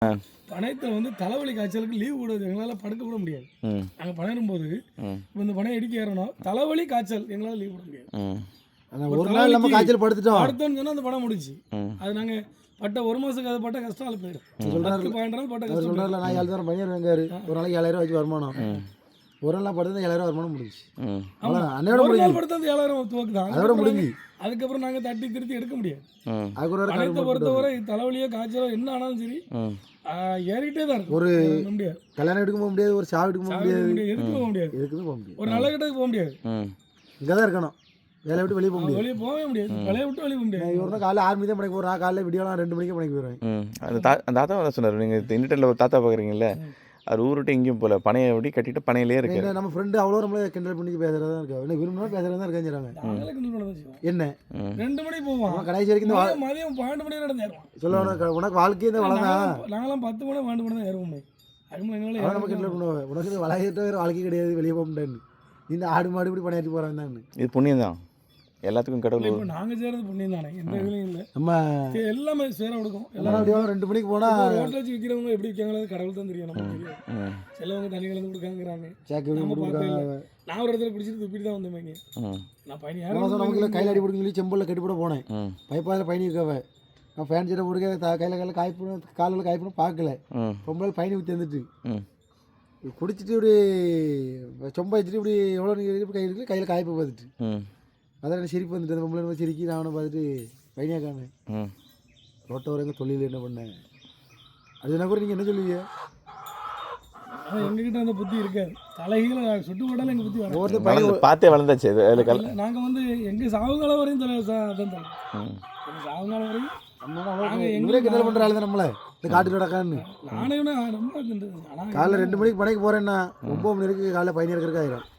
பனையத்தில் வந்து தலைவலி காய்ச்சலுக்கு லீவ் விடுவது எங்களால் படுக்க விட முடியாது. நாங்கள் பனையிடும் போது இப்போ இந்த பனையை இடிக்க ஏறணும், தலைவலி காய்ச்சல் எங்களால் லீவ் விட முடியாது. ஒரு நாள் நம்ம காய்ச்சல் படுத்துட்டோம் அடுத்தோன்னு சொன்னால் அந்த படம் முடிச்சு. அது நாங்கள் பட்ட ஒரு மாதத்துக்கு அதை பட்ட கஷ்டம் அது போயிடும். சொல்கிறாரு பட்ட கஷ்டம் சொல்கிறாரில்ல, நான் 7,000 பையன் வாங்காரு, ஒரு நாளைக்கு 7,000 வச்சு வருமானம். ஒரு நாள் படுத்து 7,000 வருமானம் முடிஞ்சு. அன்னையோட முடிஞ்சு படுத்து அந்த 7,000 துவக்கு தான் அதோட முடிஞ்சு. அதுக்கப்புறம் நாங்கள் தட்டி திருத்தி எடுக்க முடியாது. அதுக்கு பொறுத்தவரை தலைவலியோ காய்ச்சலோ என்ன ஆனாலும் சரி ஏறிக்கிட்டே தான் இருக்கும். ஒரு முடியாது, கல்யாணம் எடுக்க போக முடியாது, ஒரு சாவு எடுக்க போக முடியாது, எதுக்கு போக முடியாது, எதுக்குமே போக முடியாது, ஒரு நல்ல கிட்டக்கு போக முடியாது. இங்கே தான் இருக்கணும், வேலையை விட்டு வெளியே போக முடியாது, வெளியே போகவே முடியாது, வேலையை விட்டு வெளியே போக முடியாது. ஒரு நாள் காலையில் 6 மணிக்கு தான் பணிக்கு போகிறேன், காலையில் விடியோலாம் 2 மணிக்கு பணிக்கு போயிடுவேன். அந்த தாத்தா தான் சொன்னார், நீங்கள் இன்டர்நெட்டில் ஒரு தாத்தா பார்க்குறீங்கல்ல, அவர் ஊர் விட்டு எங்கேயும் போகல, பனையை விட்டு கட்டிட்டு பனையிலே இருக்கு. நம்ம ஃப்ரெண்டு அவ்வளோ நம்மளே கிண்டல் பண்ணி பேசுகிறதா இருக்கா, என்ன விரும்பினா பேசுகிறதா தான் இருக்காங்க. என்ன 2 மணிக்கு போவோம், கடைசி வரைக்கும் மதியம் 12 மணி நடந்தேருவோம். சொல்ல உனக்கு வாழ்க்கையே தான் வளர்ந்தா, நாங்களாம் 10 மணி 12 மணி தான் ஏறுவோம். நம்ம கிண்டல் பண்ணுவோம், உனக்கு வளர்கிட்ட வேறு வாழ்க்கை கிடையாது, வெளியே போக முடியாது, இந்த ஆடு மாடு இப்படி பணியாற்றி போகிறாங்க தான். இது புண்ணியம் தான், எல்லாத்துக்கும் கடவுள். இப்போ நாங்கள் செய்கிறது புண்ணியம் தானே, எந்த இதுலையும் இல்லை. நம்ம எல்லாமே சேர கொடுக்கும். எல்லாரும் 2 மணிக்கு போனால் ஹோட்டல் வச்சு விற்கிறவங்க எப்படி விற்காங்களோ கடவுள் தான் தெரியும். நமக்கு தெரியும், சிலவங்க தண்ணி கலந்து கொடுக்காங்கிறாங்க. நான் ஒரு இடத்துல குடிச்சிட்டு துப்பிட்டு தான் வந்தேன். நான் பயணி நமக்கு கையில் அடி பிடிக்க சொல்லி செம்பில் கட்டிப்பட போனேன், பைப்பாதில் பயணி இருக்கவ, நான் ஃபேன் சீட்டை பிடிக்க கையில் காய்ப்பணும், காலில் காய்ப்பணும் பார்க்கல, பொம்பளை பயணி ஊற்றி வந்துட்டு குடிச்சிட்டு இப்படி சொம்ப வச்சுட்டு இப்படி எவ்வளோ கை இருக்கு, கையில் காய்ப்பு பார்த்துட்டு அதான் எனக்கு சிரிப்பு வந்துட்டு, அந்த பொம்பளை சிரிக்கி நான் அவனை பார்த்துட்டு பையனியாக காணேன் ரோட்டை வரங்க தொழில் என்ன பண்ணேன். அது என்ன கூட நீங்கள் என்ன சொல்லுவீங்க? எங்ககிட்ட அந்த புத்தி இருக்காது, தலைகீழ சுட்டு போட்டாலும் எங்கள் புத்தி ஒவ்வொருத்தர் பையன் பார்த்தே வளர்ந்தாச்சு. நாங்கள் வந்து எங்கள் சாவுகாலம் வரையும் அதான் தலை, எங்கள் சாவுகாலம் வரையும் எங்களே கிண்டல் பண்ணுறாள் நம்மளை இந்த காட்டு நடக்கான்னு. நானே ரொம்ப காலைல 2 மணிக்கு பணிக்கு போகிறேன்னா 9 மணி வரைக்கும் காலைல பயணி இருக்கிறதுக்கு ஆயிரும்.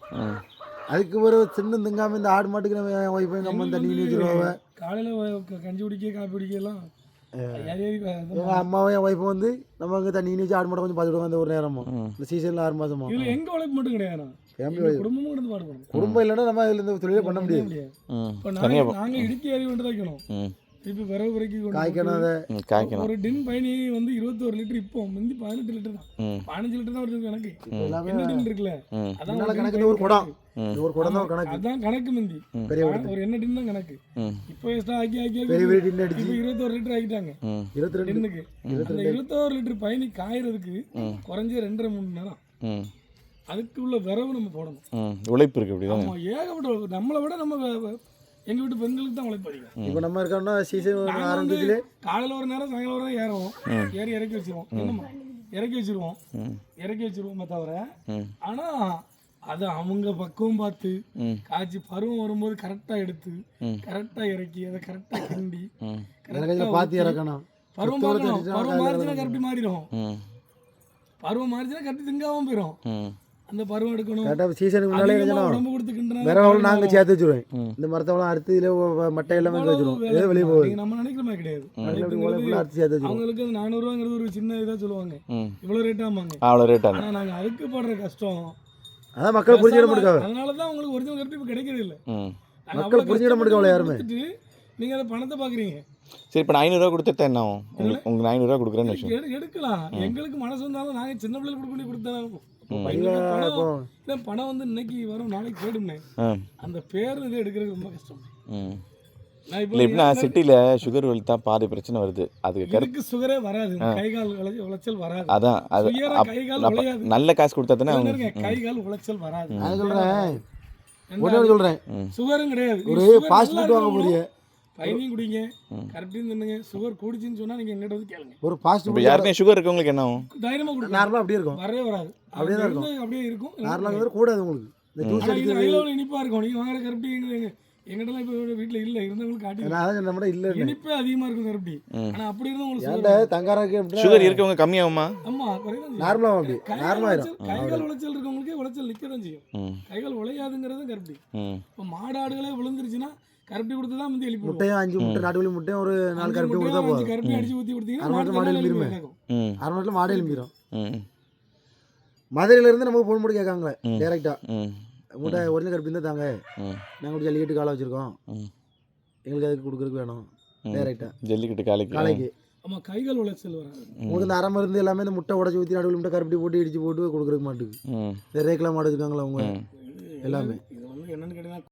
அதுக்கு ஒரு சின்ன திங்காமல் இந்த ஆடு மாட்டுக்கு நம்ம ஒய்ஃபை நம்ம தண்ணி வச்சுருவாங்க. காலையில் கஞ்சி குடிக்க காப்பி குடிக்கலாம். எங்கள் அம்மாவும் என் ஒய்ஃபும் வந்து நம்ம அங்கே தண்ணி வச்சு ஆடு மாட்டை கொஞ்சம் பார்த்துடுவாங்க. அந்த ஒரு நேரமும் இந்த சீசனில் 6 மாதமா இதில் எங்கள் உழைப்பு மட்டும் கிடையாது, ஃபேமிலி குடும்பமும் இருந்து பாடுபடும். குடும்பம் இல்லைன்னா நம்ம இதில் இந்த தொழிலே பண்ண முடியாது. இப்போ நாங்கள் இடுக்கி அறிவு வேண்டு வைக்கணும், இப்போ விறகு குறைக்கி காய்க்கணும். அதை ஒரு டின் பயணி வந்து 21 லிட்டர், இப்போ முந்தி 18 லிட்டர் தான், 15 லிட்டர் தான் வருது கணக்கு. என்ன டின் இருக்குல்ல அதான் கணக்கு, ஒரு குடம், ஒரு குடம் தான் கணக்கு, அதான் கணக்கு. முந்தி ஒரு என்ன டின் தான் கணக்கு. இப்போ எக்ஸ்ட்ரா ஆக்கி பெரிய டின் அடிச்சு 21 லிட்டர் ஆக்கிட்டாங்க 22 டின்னுக்கு. அந்த 21 லிட்டர் பயணி காயறதுக்கு குறைஞ்ச 2.5-3 மணி நேரம். அதுக்கு உள்ள விரவு நம்ம போடணும், உழைப்பு இருக்கு. அப்படிதான் ஏகப்பட்ட நம்மளை விட நம்ம எங்கள் வீட்டு பெண்களுக்கு தான் உழைப்பு அதிகம். இப்போ நம்ம இருக்கோம்னா சீசன் ஆரம்பிச்சுலே காலையில் ஒரு நேரம் சாயங்காலம் ஒரு நேரம் ஏறுவோம், ஏறி இறக்கி வச்சிருவோம். என்னம்மா இறக்கி வச்சிருவோமே தவிர, ஆனால் அது அவங்க பக்குவம் பார்த்து காய்ச்சி பருவம் வரும்போது கரெக்டாக எடுத்து கரெக்டாக இறக்கி அதை கரெக்டாக கிண்டி பார்த்து இறக்கணும். பருவம் பார்க்கணும், பருவம் மாறிச்சுன்னா கரெக்டி மாறிடும், பருவம் மாறிச்சுன்னா கரெக்டி திங்காவும் போயிடும். அந்த பருவம் எடுக்கணும், கரெக்டாக சீசனுக்கு முன்னாலே உடம்பு கொடுத்துக்கின்ற வேற நாங்கள் சேர்த்து வச்சுருவேன். இந்த மரத்தவளம் அறுத்து இதில் மட்டை எல்லாமே வச்சுருவோம், ஏதோ வெளியே போகுது. நம்ம நினைக்கிற மாதிரி கிடையாது. அறுத்து சேர்த்து வச்சுருவோம். அவங்களுக்கு 400 ஒரு சின்ன இதாக சொல்லுவாங்க, இவ்வளோ ரேட் ஆமாங்க, அவ்வளோ ரேட். ஆனால் நாங்கள் அதுக்கு படுற கஷ்டம் அதான் மக்கள் புரிஞ்சிட முடியாது. அதனால தான் உங்களுக்கு ஒரிஜினல் கரெக்ட் இப்போ கிடைக்கிறது இல்லை. மக்கள் புரிஞ்சிட முடியாது யாருமே. நீங்கள் அதை பணத்தை பார்க்குறீங்க. சரி, இப்போ 500 கொடுத்துட்டா என்ன ஆகும்? உங்களுக்கு 500 கொடுக்குறேன்னு விஷயம் எடுக்கலாம். எங்களுக்கு மனசு வந்தாலும் நாங்கள் சின்ன பிள்ளைகளுக்கு கொடுத்தா பணம் வந்து இன்னைக்கு வரும் நாளைக்கு போயிடுமே, அந்த பேர் இது எடுக்கிறது ரொம்ப கஷ்டம். இல்லை எப்படின்னா சிட்டியில் சுகர் வலித்தா பாதி பிரச்சனை வருது, அதுக்கு சுகரே வராது, கை கால் உளைச்சல் வராது. அதான் அது நல்ல காசு கொடுத்தா தானே கை கால் உளைச்சல் வராது. சொல்றேன் சுகரும் கிடையாது, ஒரு ஃபாஸ்ட் ஃபுட் வாங்க போறீங்க, பைனியும் குடிங்க, கரெக்டாக தின்னுங்க. சுகர் கூடிச்சுன்னு சொன்னா நீங்க எங்கிட்ட வந்து கேளுங்க. ஒரு ஃபாஸ்ட் ஃபுட் யாருக்கும் சுகர் இருக்கவங்களுக்கு என்ன ஆகும்? தைரியமா கொடுங்க. நார்மலா அப்படியே இருக்கும், வரவே வராது, அப்படியே தான் இருக்கும், அப்படியே இருக்கும். நார்மலா கூடாது உங்களுக்கு. இந்த ஜூஸ் அடிக்கிறது இனிப்பா இருக்கும். நீங்க வாங்குற கருப்பி எங்கிட்டலாம் இப்போ வீட்டில் இல்லை, இருந்தவங்களுக்கு காட்டி நம்ம இல்லை, இனிப்பே அதிகமாக இருக்கும் கருப்பி. ஆனால் அப்படி இருந்தவங்களுக்கு தங்காராக்கு சுகர் இருக்கவங்க கம்மியாகுமா? ஆமாம், குறைதான். நார்மலாக அப்படி நார்மலாக கைகால் உளைச்சல் இருக்கவங்களுக்கே உளைச்சல் நிற்க தான் செய்யும். கைகால் உழையாதுங்கிறது கருப்பி. இப்போ மாடு ஆடுகளே விழுந்துருச்சுன்னா கருப்பி கொடுத்து தான் வந்து எழுப்பி முட்டையும் 5 முட்டை நாட்டுக்கோழி முட்டையும் ஒரு 4 கருப்பி கொடுத்தா போதும். கருப்பி அடிச்சு ஊற்றி கொடுத்தீங்கன்னா மாடு எழுப்பிடும், 6 நாட்டில் மாடு எழுப்பிடும். மதுரையிலேருந்து நமக்கு ஃபோன் பண்ணி கேட்காங்க டேரெக்டாக, உங்கள்கிட்ட ஒரிஜினல் கருப்பி இருந்தால் தாங்க, நாங்கள் ஜல்லிக்கட்டு காலை வச்சுருக்கோம், எங்களுக்கு அதுக்கு கொடுக்குறதுக்கு வேணும் டேரெக்டாக. ஜல்லிக்கட்டு காலைக்கு ஆமாம் கைகள் உளைச்சல் வராது. உங்களுக்கு இந்த அரை மருந்து எல்லாமே இந்த முட்டை உடச்சி ஊற்றி நடுவில் முட்டை கருப்பட்டி போட்டு இடிச்சு போட்டு கொடுக்குறதுக்கு மாட்டுக்கு ம் இந்த ரேக்கெலாம் மாடு வச்சுருக்காங்களா அவங்க எல்லாமே இது வந்து என்னன்னு கேட்டீங்கன்னா